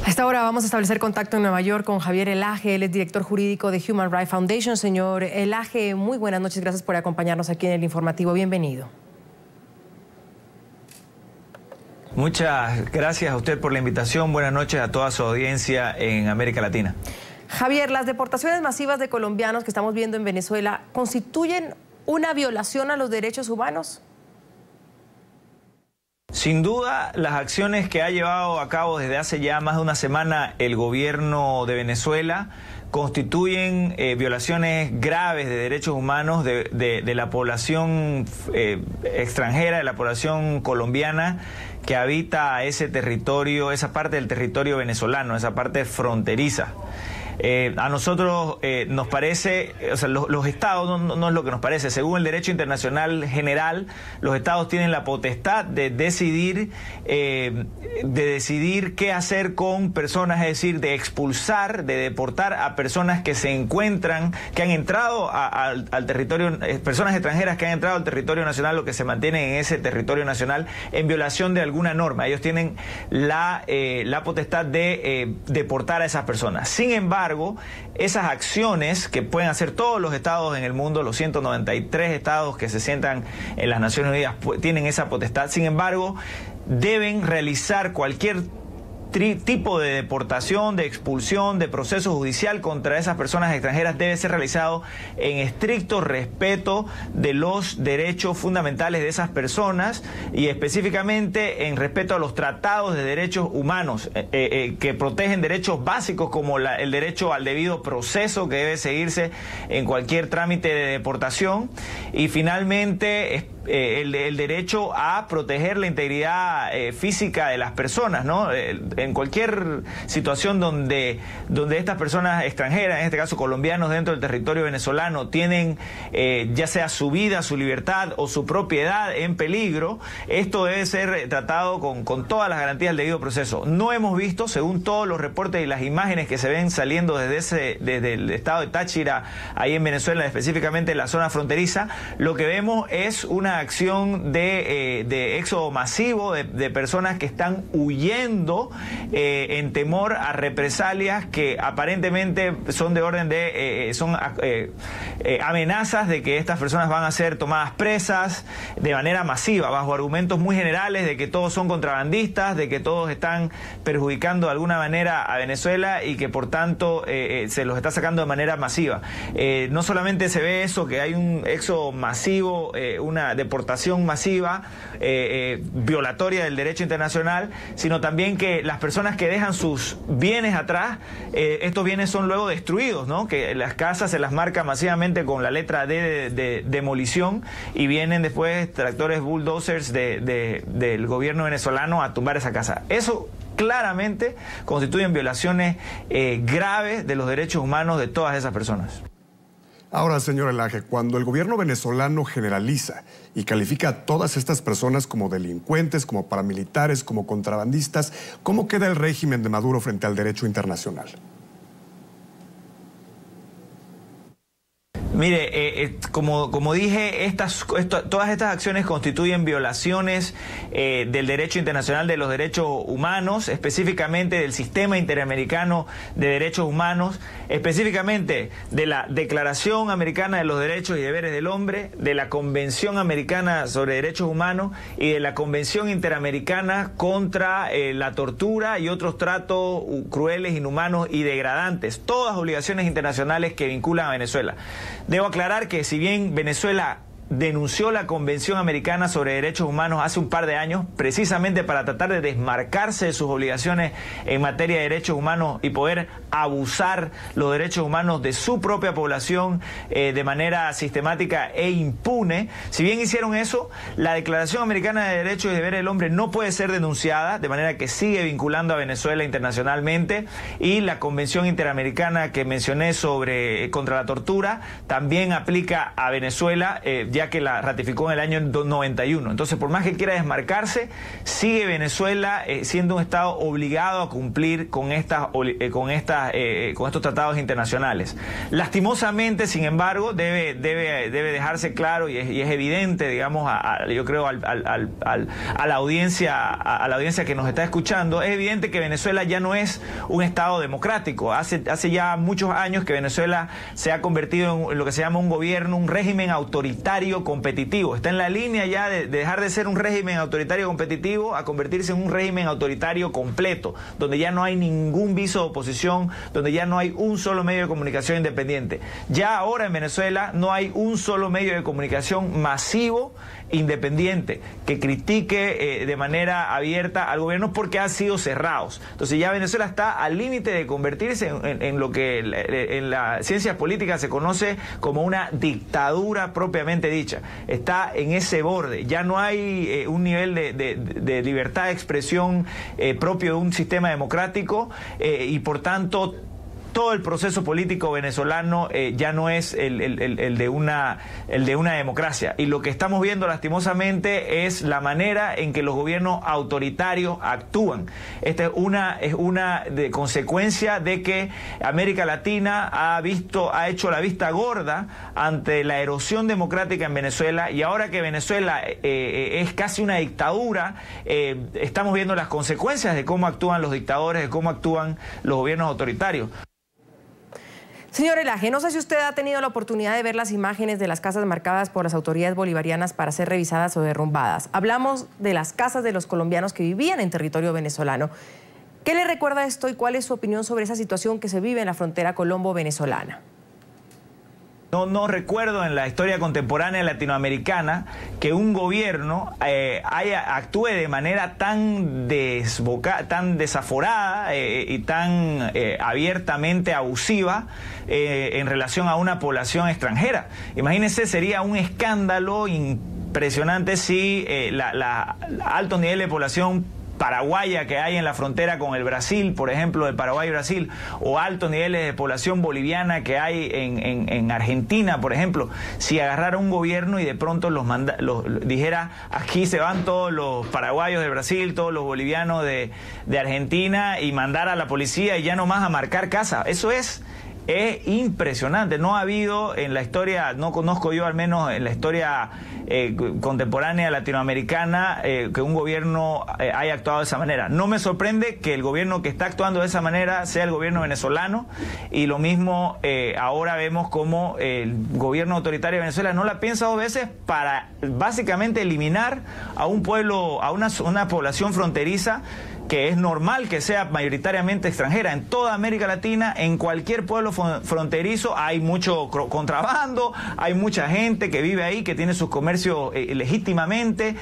A esta hora vamos a establecer contacto en Nueva York con Javier Elaje, él es director jurídico de Human Rights Foundation. Señor Elaje, muy buenas noches, gracias por acompañarnos aquí en el informativo, bienvenido. Muchas gracias a usted por la invitación, buenas noches a toda su audiencia en América Latina. Javier, las deportaciones masivas de colombianos que estamos viendo en Venezuela, ¿constituyen una violación a los derechos humanos? Sin duda, las acciones que ha llevado a cabo desde hace ya más de una semana el gobierno de Venezuela constituyen violaciones graves de derechos humanos de la población extranjera, de la población colombiana que habita ese territorio, esa parte del territorio venezolano, esa parte fronteriza. A nosotros nos parece, o sea, los estados no es lo que nos parece. Según el derecho internacional general, los estados tienen la potestad de decidir qué hacer con personas, es decir, de expulsar, de deportar a personas que se encuentran, que han entrado al territorio, personas extranjeras que han entrado al territorio nacional o que se mantienen en ese territorio nacional en violación de alguna norma. Ellos tienen la potestad de deportar a esas personas. Sin embargo, esas acciones que pueden hacer todos los estados en el mundo, los 193 estados que se sientan en las Naciones Unidas tienen esa potestad. Sin embargo, deben realizar cualquier tipo de deportación, de expulsión, de proceso judicial contra esas personas extranjeras debe ser realizado en estricto respeto de los derechos fundamentales de esas personas y específicamente en respeto a los tratados de derechos humanos que protegen derechos básicos como el derecho al debido proceso que debe seguirse en cualquier trámite de deportación y finalmente el derecho a proteger la integridad física de las personas, ¿no? En cualquier situación donde estas personas extranjeras, en este caso colombianos dentro del territorio venezolano, tienen ya sea su vida, su libertad o su propiedad en peligro, esto debe ser tratado con todas las garantías del debido proceso. No hemos visto, según todos los reportes y las imágenes que se ven saliendo desde el estado de Táchira, ahí en Venezuela, específicamente en la zona fronteriza, lo que vemos es una acción de éxodo masivo de personas que están huyendo en temor a represalias que aparentemente son de orden de amenazas de que estas personas van a ser tomadas presas de manera masiva, bajo argumentos muy generales de que todos son contrabandistas, de que todos están perjudicando de alguna manera a Venezuela y que por tanto se los está sacando de manera masiva. No solamente se ve eso, que hay un éxodo masivo, una deportación masiva, violatoria del derecho internacional, sino también que las personas que dejan sus bienes atrás, estos bienes son luego destruidos, ¿no? Que las casas se las marca masivamente con la letra D de demolición y vienen después tractores bulldozers del gobierno venezolano a tumbar esa casa. Eso claramente constituyen violaciones graves de los derechos humanos de todas esas personas. Ahora, señor Elaje, cuando el gobierno venezolano generaliza y califica a todas estas personas como delincuentes, como paramilitares, como contrabandistas, ¿cómo queda el régimen de Maduro frente al derecho internacional? Mire, como dije, todas estas acciones constituyen violaciones del derecho internacional de los derechos humanos, específicamente del sistema interamericano de derechos humanos, específicamente de la Declaración Americana de los Derechos y Deberes del Hombre, de la Convención Americana sobre Derechos Humanos y de la Convención Interamericana contra la tortura y otros tratos crueles, inhumanos y degradantes. Todas obligaciones internacionales que vinculan a Venezuela. Debo aclarar que si bien Venezuela denunció la Convención Americana sobre Derechos Humanos hace un par de años, precisamente para tratar de desmarcarse de sus obligaciones en materia de derechos humanos y poder abusar los derechos humanos de su propia población de manera sistemática e impune. Si bien hicieron eso, la Declaración Americana de Derechos y Deberes del Hombre no puede ser denunciada, de manera que sigue vinculando a Venezuela internacionalmente, y la Convención Interamericana que mencioné contra la tortura también aplica a Venezuela. ya que la ratificó en el año 91. Entonces, por más que quiera desmarcarse, sigue Venezuela siendo un Estado obligado a cumplir con estos tratados internacionales. Lastimosamente, sin embargo, debe dejarse claro y es evidente, digamos, yo creo a la audiencia que nos está escuchando, es evidente que Venezuela ya no es un Estado democrático. Hace ya muchos años que Venezuela se ha convertido en lo que se llama un gobierno, un régimen autoritario competitivo. Está en la línea ya de dejar de ser un régimen autoritario competitivo a convertirse en un régimen autoritario completo, donde ya no hay ningún viso de oposición, donde ya no hay un solo medio de comunicación independiente. Ya ahora en Venezuela no hay un solo medio de comunicación masivo independiente que critique de manera abierta al gobierno porque han sido cerrados. Entonces ya Venezuela está al límite de convertirse en lo que en las ciencias políticas se conoce como una dictadura propiamente dicha. Está en ese borde. Ya no hay un nivel de libertad de expresión propio de un sistema democrático y por tanto todo el proceso político venezolano ya no es el de una democracia. Y lo que estamos viendo lastimosamente es la manera en que los gobiernos autoritarios actúan. Esta es una consecuencia de que América Latina ha hecho la vista gorda ante la erosión democrática en Venezuela, y ahora que Venezuela es casi una dictadura, estamos viendo las consecuencias de cómo actúan los dictadores, de cómo actúan los gobiernos autoritarios. Señor Elaje, no sé si usted ha tenido la oportunidad de ver las imágenes de las casas marcadas por las autoridades bolivarianas para ser revisadas o derrumbadas. Hablamos de las casas de los colombianos que vivían en territorio venezolano. ¿Qué le recuerda esto y cuál es su opinión sobre esa situación que se vive en la frontera colombo-venezolana? No recuerdo en la historia contemporánea latinoamericana que un gobierno actúe de manera tan desaforada y tan abiertamente abusiva en relación a una población extranjera. Imagínense, sería un escándalo impresionante si alto nivel de población paraguaya que hay en la frontera con el Brasil, por ejemplo, de Paraguay y Brasil, o altos niveles de población boliviana que hay en Argentina, por ejemplo, si agarrara un gobierno y de pronto dijera, aquí se van todos los paraguayos de Brasil, todos los bolivianos de Argentina, y mandara a la policía y ya nomás a marcar casa. Eso es impresionante. No ha habido en la historia, no conozco yo al menos en la historia contemporánea latinoamericana que un gobierno haya actuado de esa manera. No me sorprende que el gobierno que está actuando de esa manera sea el gobierno venezolano, y lo mismo ahora vemos como el gobierno autoritario de Venezuela no la piensa dos veces para básicamente eliminar a un pueblo, a una población fronteriza que es normal que sea mayoritariamente extranjera. En toda América Latina, en cualquier pueblo fronterizo hay mucho contrabando, hay mucha gente que vive ahí, que tiene sus comercios legítimamente,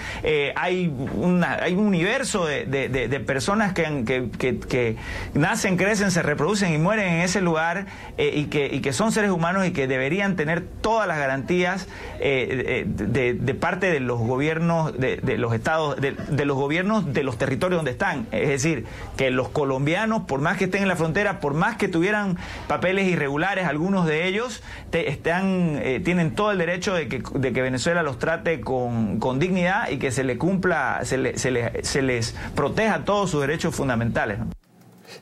hay un universo de personas que nacen, crecen, se reproducen y mueren en ese lugar, y que son seres humanos y que deberían tener todas las garantías de parte de los gobiernos de los estados, de los gobiernos de los territorios donde están. Es decir, que los colombianos, por más que estén en la frontera, por más que tuvieran papeles irregulares, algunos de ellos tienen todo el derecho de que Venezuela los trate con dignidad y que se les cumpla, se les proteja todos sus derechos fundamentales, ¿no?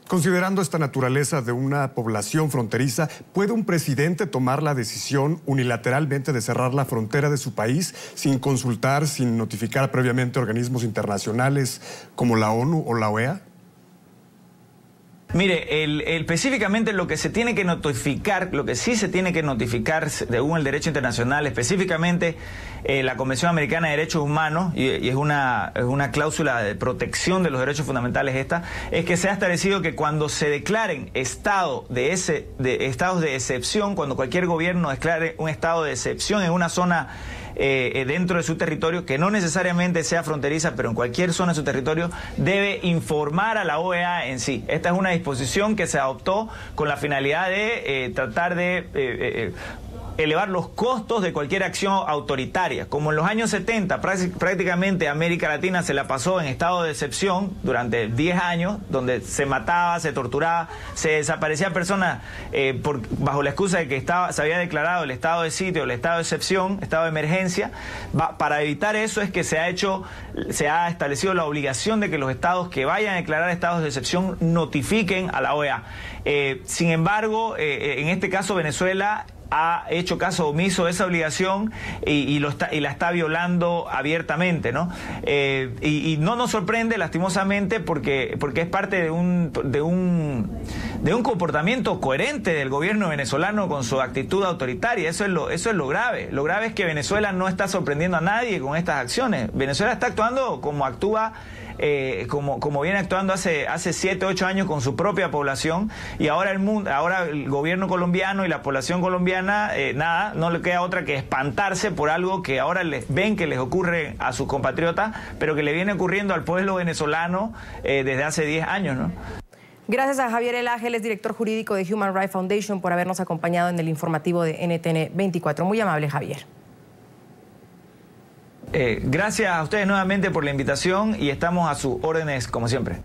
Considerando esta naturaleza de una población fronteriza, ¿puede un presidente tomar la decisión unilateralmente de cerrar la frontera de su país sin consultar, sin notificar previamente organismos internacionales como la ONU o la OEA? Mire, específicamente lo que se tiene que notificar, lo que sí se tiene que notificar según el derecho internacional, específicamente la Convención Americana de Derechos Humanos, y es una cláusula de protección de los derechos fundamentales es que se ha establecido que cuando se declaren estados de excepción, cuando cualquier gobierno declare un estado de excepción en una zona dentro de su territorio, que no necesariamente sea fronteriza, pero en cualquier zona de su territorio, debe informar a la OEA en sí. Esta es una disposición que se adoptó con la finalidad de tratar de elevar los costos de cualquier acción autoritaria. Como en los años 70 prácticamente América Latina se la pasó en estado de excepción durante 10 años, donde se mataba, se torturaba, se desaparecía personas bajo la excusa de que se había declarado el estado de sitio, el estado de excepción, estado de emergencia. Para evitar eso es que se ha establecido la obligación de que los estados que vayan a declarar estados de excepción notifiquen a la OEA. Sin embargo, en este caso Venezuela ha hecho caso omiso de esa obligación y la está violando abiertamente, ¿no? Y no nos sorprende, lastimosamente, porque es parte de un comportamiento coherente del gobierno venezolano con su actitud autoritaria. Eso es lo grave. Lo grave es que Venezuela no está sorprendiendo a nadie con estas acciones. Venezuela está actuando como actúa, como viene actuando hace 7, 8 años con su propia población, y ahora el gobierno colombiano y la población colombiana, nada, no le queda otra que espantarse por algo que ahora ven que les ocurre a sus compatriotas, pero que le viene ocurriendo al pueblo venezolano desde hace 10 años, ¿no? Gracias a Javier Elaje, director jurídico de Human Rights Foundation, por habernos acompañado en el informativo de NTN 24. Muy amable, Javier. Gracias a ustedes nuevamente por la invitación y estamos a sus órdenes como siempre.